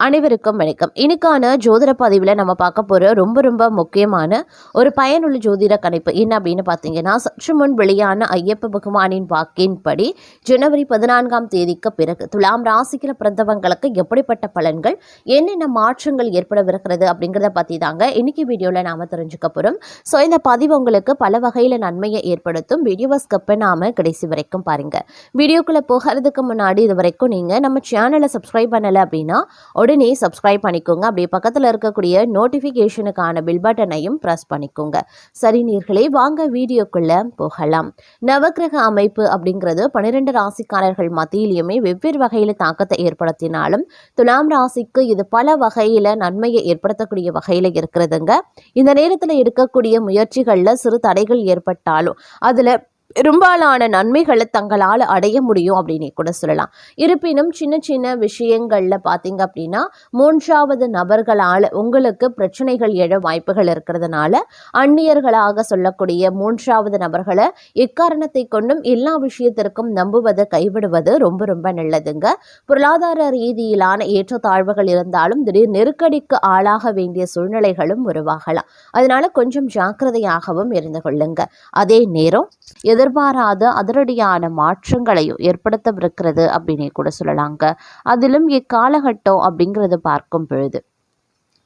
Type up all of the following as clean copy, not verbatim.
அனைவருக்கும் வணக்கம். இன்னைக்கான ஜோதிட பதிவில் நம்ம பார்க்க போகிற ரொம்ப முக்கியமான ஒரு பயனுள்ள ஜோதிட கணிப்பு என்ன அப்படின்னு பார்த்தீங்கன்னா, சற்று முன் வெளியான ஐயப்ப பகவானின் வாக்கின்படி ஜனவரி 14ஆம் தேதிக்கு பிறகு துலாம் ராசியில் பிறந்தவங்களுக்கு எப்படிப்பட்ட பலன்கள், என்னென்ன மாற்றங்கள் ஏற்படவிருக்கிறது அப்படிங்கிறத பற்றி தாங்க இன்னைக்கு வீடியோவில் நாம் தெரிஞ்சுக்க போகிறோம். ஸோ இந்த பதிவு உங்களுக்கு பல வகையில் நன்மையை ஏற்படுத்தும். வீடியோவை ஸ்கிப் பண்ணாமல் கடைசி வரைக்கும் பாருங்கள். வீடியோக்குள்ளே போகிறதுக்கு முன்னாடி இது வரைக்கும் நீங்கள் நம்ம சேனலை சப்ஸ்கிரைப் பண்ணலை அப்படின்னா உடனே சப்ஸ்கிரைப் பண்ணிக்கோங்க. அப்படியே பக்கத்தில் இருக்கக்கூடிய நோட்டிஃபிகேஷனுக்கான பில் பட்டனையும் ப்ரெஸ் பண்ணிக்கோங்க. சரி நேயர்களே, வாங்க வீடியோக்குள்ள போகலாம். நவக்கிரக அமைப்பு அப்படிங்கிறது 12 ராசிக்காரர்கள் மத்தியிலையுமே வெவ்வேறு வகையில் தாக்கத்தை ஏற்படுத்தினாலும் துலாம் ராசிக்கு இது பல வகையில் நன்மையை ஏற்படுத்தக்கூடிய வகையில் இருக்கிறதுங்க. இந்த நேரத்தில் எடுக்கக்கூடிய முயற்சிகளில் சிறு தடைகள் ஏற்பட்டாலும் அதில் பெரும்பாலான நன்மைகளை தங்களால் அடைய முடியும் அப்படின்னு கூட சொல்லலாம். இருப்பினும் சின்ன விஷயங்களில் பார்த்தீங்க அப்படின்னா மூன்றாவது நபர்களால் உங்களுக்கு பிரச்சனைகள் எழ வாய்ப்புகள் இருக்கிறதுனால அந்நியர்களாக சொல்லக்கூடிய மூன்றாவது நபர்களை எக்காரணத்தை கொண்டும் எல்லா விஷயத்திற்கும் நம்புவதை கைவிடுவது ரொம்ப நல்லதுங்க. பொருளாதார ரீதியிலான ஏற்றத்தாழ்வுகள் இருந்தாலும் திடீர் நெருக்கடிக்கு ஆளாக வேண்டிய சூழ்நிலைகளும் உருவாகலாம். அதனால கொஞ்சம் ஜாக்கிரதையாகவும் இருந்து கொள்ளுங்க. அதே நேரம் எதிர்பாராத அதிரடியான மாற்றங்களையும் ஏற்படுத்தவிருக்கிறது அப்படின்னு கூட சொல்லலாங்க. அதிலும் இக்காலகட்டம் அப்படிங்கிறது பார்க்கும் பொழுது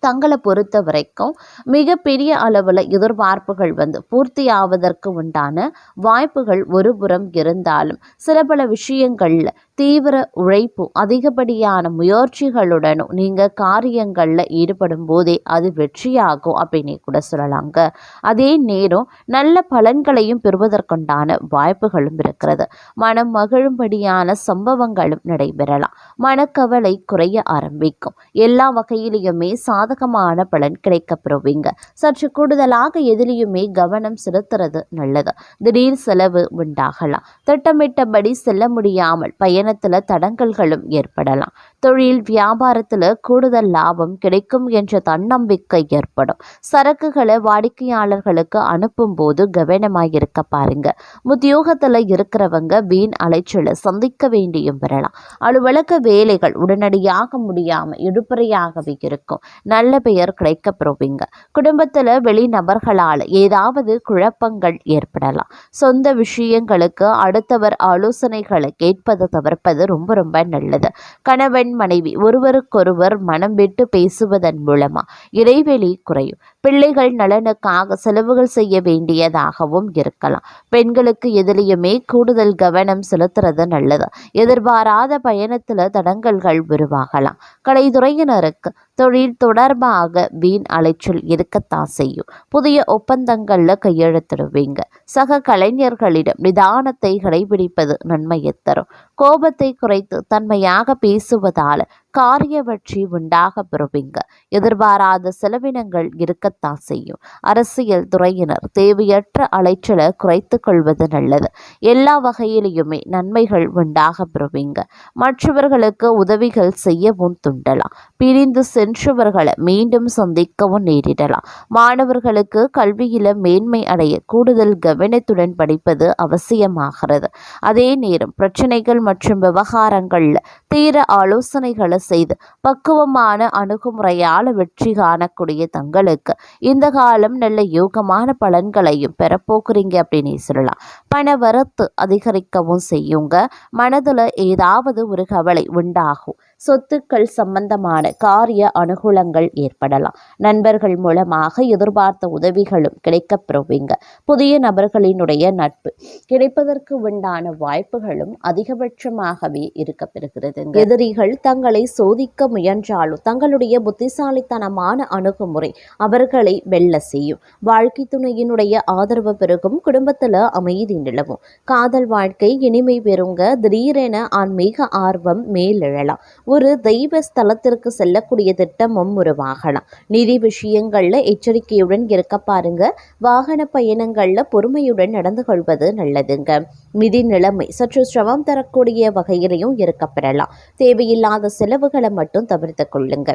தங்களை பொறுத்த வரைக்கும் மிகப்பெரிய அளவில் எதிர்பார்ப்புகள் பூர்த்தி ஆவதற்கு உண்டான வாய்ப்புகள் ஒரு புறம் இருந்தாலும் சில பல விஷயங்களில் தீவிர உழைப்பு அதிகப்படியான முயற்சிகளுடனும் நீங்கள் காரியங்களில் ஈடுபடும் போதே அது வெற்றியாகும் அப்படின்னு கூட சொல்லலாங்க. அதே நேரம் நல்ல பலன்களையும் பெறுவதற்குண்டான வாய்ப்புகளும் இருக்கிறது. மனம் மகிழும்படியான சம்பவங்களும் நடைபெறலாம். மனக்கவலை குறைய ஆரம்பிக்கும். எல்லா வகையிலையுமே சாதகமான பலன் கிடைக்கப்பெறுவீங்க. சற்று கூடுதலாக எதிலையுமே கவனம் செலுத்துறது நல்லது. திடீர் செலவு உண்டாகலாம். திட்டமிட்டபடி செல்ல முடியாமல் பயணத்தில் தடங்கல்களும் ஏற்படலாம். தொழில் வியாபாரத்தில் கூடுதல் லாபம் கிடைக்கும் என்ற தன்னம்பிக்கை ஏற்படும். சரக்குகளை வாடிக்கையாளர்களுக்கு அனுப்பும் போது கவனமாக இருக்க பாருங்க. உத்தியோகத்தில் இருக்கிறவங்க வீண் அலைச்சலை சந்திக்க வேண்டியும் வரலாம். அலுவலக வேலைகள் உடனடியாக முடியாமல் இழுபறையாகவே இருக்கும். நல்ல பெயர் கிடைக்கப்பெறுவீங்க. குடும்பத்தில் வெளிநபர்களால் ஏதாவது குழப்பங்கள் ஏற்படலாம். சொந்த விஷயங்களுக்கு அடுத்தவர் ஆலோசனைகளை கேட்பதை தவிர்ப்பது ரொம்ப நல்லது. கணவன் மனைவி ஒருவருக்கொருவர் மனம் விட்டு பேசுவதன் மூலமா இடைவெளி குறையும். பிள்ளைகள் நலனுக்காக செலவுகள் செய்ய வேண்டியதாகவும் இருக்கலாம். பெண்களுக்கு எதிலையுமே கூடுதல் கவனம் செலுத்துறது நல்லது. எதிர்பாராத பயணத்தில் தடங்கல்கள் உருவாகலாம். கலைத்துறையினருக்கு தொழில் தொடர்பாக வீண் அலைச்சல் இருக்கத்தான் செய்யும். புதிய ஒப்பந்தங்களில் கையெழுத்திடுவீங்க. சக கலைஞர்களிடம் நிதானத்தை கடைபிடிப்பது நன்மையை தரும். கோபத்தை குறைத்து தன்மையாக பேசுவதால் காரிய வெற்றி உண்டாக பெறுவீங்க. எதிர்பாராத செலவினங்கள் இருக்கத்தான் செய்யும். அரசியல் துறையினர் தேவையற்ற அலைச்சலை குறைத்து கொள்வது நல்லது. எல்லா வகையிலையுமே நன்மைகள் உண்டாக பெறுவீங்க. மற்றவர்களுக்கு உதவிகள் செய்யவும் துண்டலாம். பிரிந்து சென்றவர்களை மீண்டும் சந்திக்கவும் நேரிடலாம். மாணவர்களுக்கு கல்வியில மேன்மை அடைய கூடுதல் கவனத்துடன் படிப்பது அவசியமாகிறது. அதே நேரம் பிரச்சனைகள் மற்றும் விவகாரங்களில் தீர ஆலோசனைகளை செய்து பக்குவமான அணுகுமுறையால் வெற்றி காணக்கூடிய தங்களுக்கு இந்த காலம் நல்ல யோகமான பலன்களையும் பெறப்போக்குறீங்க அப்படின்னு சொல்லலாம். பண வரத்து அதிகரிக்கவும் செய்யுங்க. மனதில் ஏதாவது ஒரு கவலை உண்டாகும். சொத்துக்கள் சம்பந்தமான காரிய அனுகூலங்கள் ஏற்படலாம். நண்பர்கள் மூலமாக எதிர்பார்த்த உதவிகளும் கிடைக்கப்பெறுவீங்க. புதிய நபர்களினுடைய நட்பு கிடைப்பதற்கு உண்டான வாய்ப்புகளும் அதிகபட்சமாகவே இருக்கப்பெறுகிறது. எதிரிகள் தங்களை சோதிக்க முயன்றாலும் தங்களுடைய புத்திசாலித்தனமான அணுகுமுறை அவர்களை வெல்ல செய்யும். வாழ்க்கை துணையினுடைய ஆதரவு பெருகும். குடும்பத்தில் அமைதி நிலவும். காதல் வாழ்க்கை இனிமை பெறுங்க. திடீரென ஆன்மீக ஆர்வம் மேலெழலாம். ஒரு தெய்வ ஸ்தலத்திற்கு செல்லக்கூடிய திட்டமும் உருவாகலாம். நிதி விஷயங்கள்ல எச்சரிக்கையுடன் இருக்க பாருங்க. வாகன பயணங்கள்ல பொறுமையுடன் நடந்து கொள்வது நல்லதுங்க. நிதி நிலைமை சற்று சிரமம் தரக்கூடிய வகையிலையும் இருக்கப்பெறலாம். தேவையில்லாத செலவுகளை மட்டும் தவிர்த்து கொள்ளுங்க.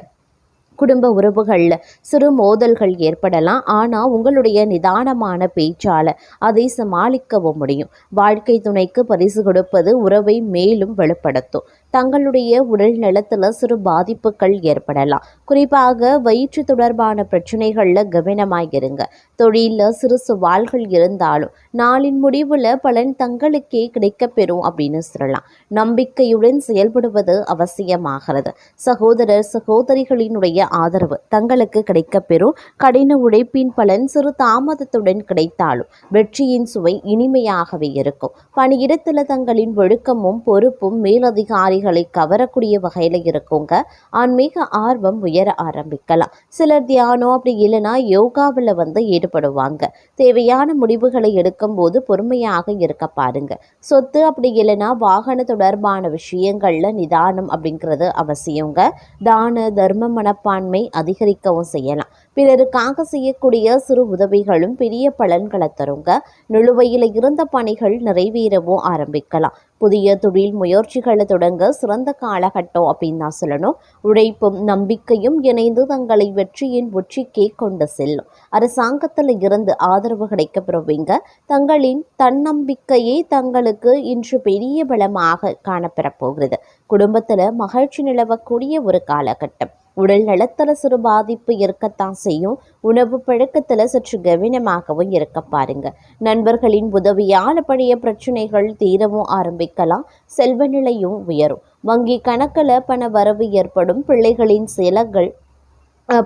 குடும்ப உறவுகளில் சிறு மோதல்கள் ஏற்படலாம். ஆனால் உங்களுடைய நிதானமான பேச்சால் அதை சமாளிக்கவும் முடியும். வாழ்க்கை துணைக்கு பரிசு கொடுப்பது உறவை மேலும் வலுப்படுத்தும். தங்களுடைய உடல் நலத்தில் சிறு பாதிப்புகள் ஏற்படலாம். குறிப்பாக வயிற்று தொடர்பான பிரச்சனைகளில் கவனமாக இருங்க. தொழிலில் சிறு சவால்கள் இருந்தாலும் நாளின் முடிவில் பலன் தங்களுக்கே கிடைக்கப்பெறும் அப்படின்னு சொல்லலாம். நம்பிக்கையுடன் செயல்படுவது அவசியமாகிறது. சகோதரர் சகோதரிகளினுடைய ஆதரவு தங்களுக்கு கிடைக்கப்பெறும். கடின உழைப்பின் பலன் சிறு தாமதத்துடன் கிடைத்தாலும் வெற்றியின் சுவை இனிமையாகவே இருக்கும். பணியிடத்தில் தங்களின் ஒழுக்கமும் பொறுப்பும் மேலதிகாரிகளை கவரக்கூடிய வகையில் இருக்குங்க. ஆன்மீக ஆர்வம் உயர ஆரம்பிக்கலாம். சிலர் தியானம் அப்படி இல்லைன்னா யோகாவில் ஈடுபடுவாங்க. தேவையான முடிவுகளை எடுக்கும் போது பொறுமையாக இருக்க பாருங்க. சொத்து அப்படி இல்லைன்னா வாகன தொடர்பான விஷயங்கள்ல நிதானம் அப்படிங்கிறது அவசியங்க. தான தர்ம மனப்பான்மை அதிகரிக்கவும் செய்யலாம். பிறருக்காக செய்யக்கூடிய சிறு உதவிகளும் பெரிய பலன்களை தருங்க. நிலுவையில் இருந்த பணிகள் நிறைவேறவும் ஆரம்பிக்கலாம். புதிய தொழில் முயற்சிகளை தொடங்க சிறந்த காலகட்டம் அப்படின்னு தான் சொல்லணும். உழைப்பும் நம்பிக்கையும் இணைந்து தங்களை வெற்றியின் உச்சிக்கே கொண்டு செல்லும். அரசாங்கத்தில் இருந்து ஆதரவு கிடைக்கப்பெறுவீங்க. தங்களின் தன்னம்பிக்கையே தங்களுக்கு இன்று பெரிய பலமாக காணப்பெறப் போகிறது. குடும்பத்தில் மகிழ்ச்சி நிலவக்கூடிய ஒரு காலகட்டம். உடல் நலத்தில் சிறு பாதிப்பு இருக்கத்தான் செய்யும். உணவு பழக்கத்தில் சற்று கவனமாகவும் இருக்க பாருங்க. நண்பர்களின் உதவியால் பழைய பிரச்சனைகள் தீரவும் ஆரம்பிக்கலாம். செல்வ நிலையும் உயரும். வங்கி கணக்கில் பண வரவு ஏற்படும். பிள்ளைகளின் செலவுகள்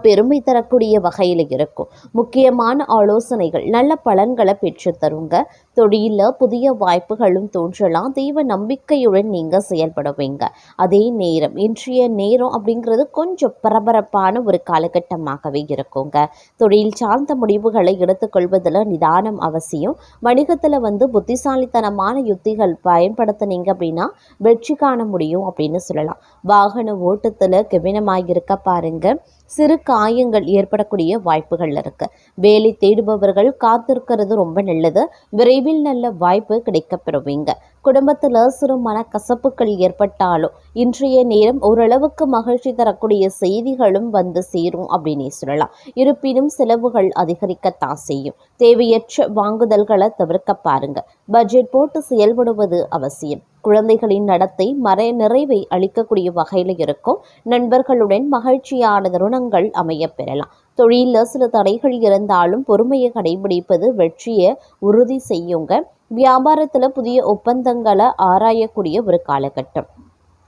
பெருமை தரக்கூடிய வகையில் இருக்கும். முக்கியமான ஆலோசனைகள் நல்ல பலன்களை பெற்று தருங்க. தொழிலில் புதிய வாய்ப்புகளும் தோன்றலாம். தெய்வ நம்பிக்கையுடன் நீங்கள் செயல்படுவீங்க. அதே நேரம் இன்றைய நேரம் அப்படிங்கிறது கொஞ்சம் பரபரப்பான ஒரு காலகட்டமாகவே இருக்குங்க. தொழில் சார்ந்த முடிவுகளை எடுத்துக்கொள்வதில் நிதானம் அவசியம். வணிகத்தில் புத்திசாலித்தனமான யுத்திகள் பயன்படுத்தினீங்க அப்படின்னா வெற்றி காண முடியும் அப்படின்னு சொல்லலாம். வாகன ஓட்டத்தில் கவனமாக இருக்க பாருங்க. சிறு காயங்கள் ஏற்படக்கூடிய வாய்ப்புகள் இருக்கு. வேலை தேடுபவர்கள் காத்திருக்கிறது ரொம்ப நல்லது. விரைவில் நல்ல வாய்ப்பு கிடைக்கப்பெறுவீங்க. குடும்பத்தில் சிறு மனக்கசப்புகள் ஏற்பட்டாலும் இன்றைய நேரம் ஓரளவுக்கு மகிழ்ச்சி தரக்கூடிய செய்திகளும் சேரும் அப்படின்னே சொல்லலாம். இருப்பினும் செலவுகள் அதிகரிக்கத்தான் செய்யும். தேவையற்ற வாங்குதல்களை தவிர்க்க பாருங்க. பட்ஜெட் போட்டு செயல்படுவது அவசியம். குழந்தைகளின் நடத்தை நிறைவை அளிக்கக்கூடிய வகையில் இருக்கும். நண்பர்களுடன் மகிழ்ச்சியான தருணங்கள் அமைய பெறலாம். தொழிலில் சில தடைகள் இருந்தாலும் பொறுமையை கடைபிடிப்பது வெற்றியை உறுதி செய்யுங்க. வியாபாரத்தில் புதிய ஒப்பந்தங்களை ஆராயக்கூடிய ஒரு காலகட்டம்.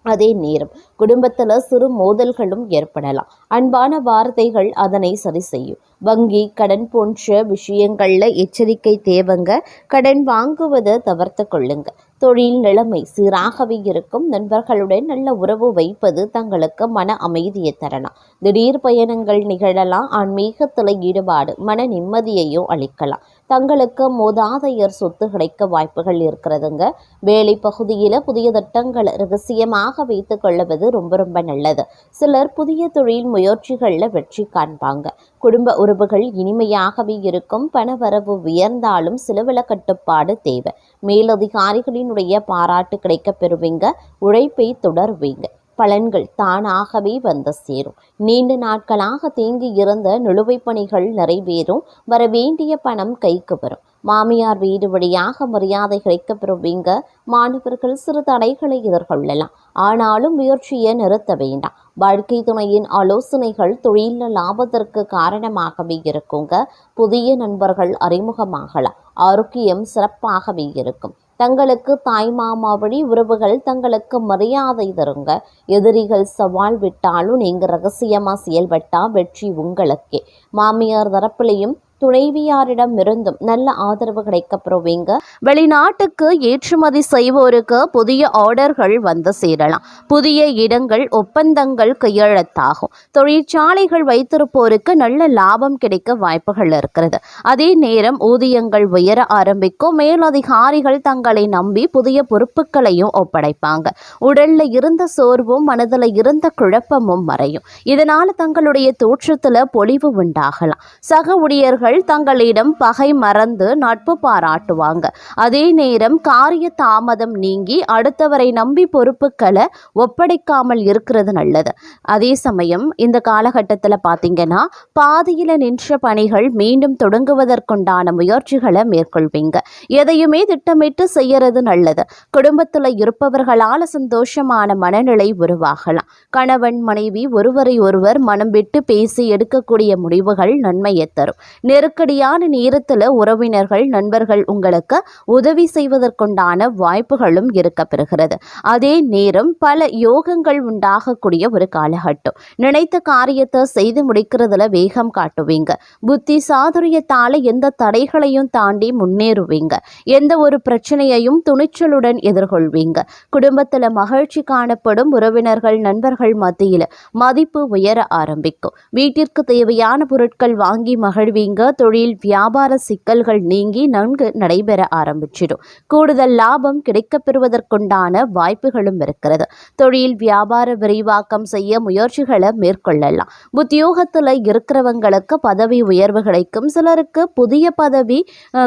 அதே நேரம் குடும்பத்தில் சிறு மோதல்களும் ஏற்படலாம். அன்பான வார்த்தைகள் அதனை சரி செய்யும். வங்கி கடன் போன்ற விஷயங்கள்ல எச்சரிக்கை தேவைங்க. கடன் வாங்குவதை தவிர்த்து கொள்ளுங்க. தொழில் நிலைமை சீராகவே இருக்கும். நண்பர்களுடன் நல்ல உறவு வைப்பது தங்களுக்கு மன அமைதியை தரலாம். திடீர் பயணங்கள் நிகழலாம். ஆன்மீகத்தில் ஈடுபாடு மன நிம்மதியையும் அளிக்கலாம். தங்களுக்கு மோதாதையர் சொத்து கிடைக்க வாய்ப்புகள் இருக்கிறதுங்க. வேலை பகுதியில் புதிய திட்டங்களை ரகசியமாக வைத்துக் கொள்வது ரொம்ப நல்லது. சிலர் புதிய தொழில் முயற்சிகளில் வெற்றி காண்பாங்க. குடும்ப உறவுகள் இனிமையாகவே இருக்கும். பணவரவு உயர்ந்தாலும் செலவில கட்டுப்பாடு தேவை. மேலதிகாரிகளினுடைய பாராட்டு கிடைக்க பெறுவீங்க. உழைப்பை தொடர்வீங்க. பலன்கள் தானாகவே சேரும். நீண்ட நாட்களாக தேங்கி இருந்த நிலுவைப் பணிகள் நிறைவேறும். வரவேண்டிய பணம் கைக்கு வரும். மாமியார் வீடு வழியாக மரியாதை கிடைக்கப்பெறுவீங்க. மாணவர்கள் சிறு தடைகளை எதிர்கொள்ளலாம். ஆனாலும் முயற்சியை நிறுத்த வேண்டாம். வாழ்க்கை துணையின் ஆலோசனைகள் தொழில் லாபத்திற்கு காரணமாகவே இருக்குங்க. புதிய நண்பர்கள் அறிமுகமாகலாம். ஆரோக்கியம் சிறப்பாகவே இருக்கும். தங்களுக்கு தாய்மாமா வழி உறவுகள் தங்களுக்கு மரியாதை தருங்க. எதிரிகள் சவால் விட்டாலும் நீங்கள் ரகசியமாக செயல்பட்டா வெற்றி உங்களுக்கே. மாமியார் தரப்பிலையும் துணைவியாரிடம் இருந்தும் நல்ல ஆதரவு கிடைக்கப்பெறுவீங்க. வெளிநாட்டுக்கு ஏற்றுமதி செய்வோருக்கு புதிய ஆர்டர்கள் சேரலாம். புதிய இடங்கள் ஒப்பந்தங்கள் கையெழுத்தாகும். தொழிற்சாலைகள் வைத்திருப்போருக்கு நல்ல லாபம் கிடைக்க வாய்ப்புகள் இருக்கிறது. அதே நேரம் ஊதியங்கள் உயர ஆரம்பிக்கும். மேலதிகாரிகள் தங்களை நம்பி புதிய பொறுப்புகளையும் ஒப்படைப்பாங்க. உடல்ல இருந்த சோர்வும் மனதில் இருந்த குழப்பமும் மறையும். இதனால தங்களுடைய தோற்றத்துல பொலிவு உண்டாகலாம். சக ஊழியர்கள் உறவினர்கள் தங்களிடம் பகை மறந்து நட்பு பாராட்டுவாங்க. அதே நேரம் காரிய தாமதம் நீங்கி அடுத்தவரை நம்பி பொறுப்புகளை ஒப்படைக்காமல் இருக்கிறது நல்லது. அதே சமயம் இந்த காலகட்டத்தில் பார்த்தீங்கன்னா பாதியில் நின்ற பணிகள் மீண்டும் தொடங்குவதற்குண்டான முயற்சிகளை மேற்கொள்வீங்க. எதையுமே திட்டமிட்டு செய்யறது நல்லது. குடும்பத்தில் இருப்பவர்களால் சந்தோஷமான மனநிலை உருவாகலாம். கணவன் மனைவி ஒருவரை ஒருவர் மனம் விட்டு பேசி எடுக்கக்கூடிய முடிவுகள் நன்மையை தரும். நெருக்கடியான நேரத்தில் உறவினர்கள் நண்பர்கள் உங்களுக்கு உதவி செய்வதற்குண்டான வாய்ப்புகளும் இருக்க பெறுகிறது. அதே நேரம் பல யோகங்கள் உண்டாகக்கூடிய ஒரு காலகட்டம். நினைத்த காரியத்தை செய்து முடிக்கிறதுல வேகம் காட்டுவீங்க. புத்தி சாதுரியத்தால எந்த தடைகளையும் தாண்டி முன்னேறுவீங்க. எந்த ஒரு பிரச்சனையையும் துணிச்சலுடன் எதிர்கொள்வீங்க. குடும்பத்தில் மகிழ்ச்சி காணப்படும். உறவினர்கள் நண்பர்கள் மத்தியில் மதிப்பு உயர ஆரம்பிக்கும். வீட்டிற்கு தேவையான பொருட்கள் வாங்கி மகிழ்வீங்க. தொழில் வியாபார சிக்கல்கள் நீங்கி நன்கு நடைபெற ஆரம்பிச்சிடும். கூடுதல் லாபம் கிடைக்கப் பெறுவதற்குண்டான வாய்ப்புகளும் இருக்கிறது. தொழில் வியாபார விரிவாக்கம் செய்ய முயற்சிகளை மேற்கொள்ளலாம். உத்தியோகத்தில் இருக்கிறவங்களுக்கு பதவி உயர்வு கிடைக்கும். சிலருக்கு புதிய பதவி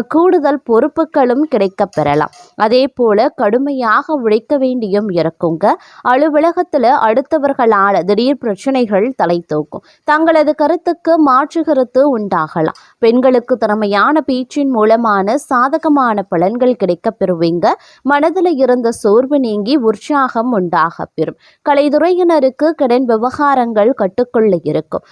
கூடுதல் பொறுப்புகளும் கிடைக்கப் பெறலாம். அதே போல கடுமையாக உழைக்க வேண்டியும் இருக்குங்க. அலுவலகத்தில் அடுத்தவர்களால் திடீர் பிரச்சனைகள் தலை தூக்கும். தங்களது கருத்துக்கு மாற்று கருத்து உண்டாகலாம். பெண்களுக்கு திறமையான பேச்சின் மூலமான சாதகமான பலன்கள் கிடைக்கப் பெறுவீங்க. மனதில் இருந்த சோர்வு நீங்கி உற்சாகம் உண்டாக பெறும். கலைத்துறையினருக்கு கடன் விவகாரங்கள் கட்டுக்குள்ள இருக்கும்.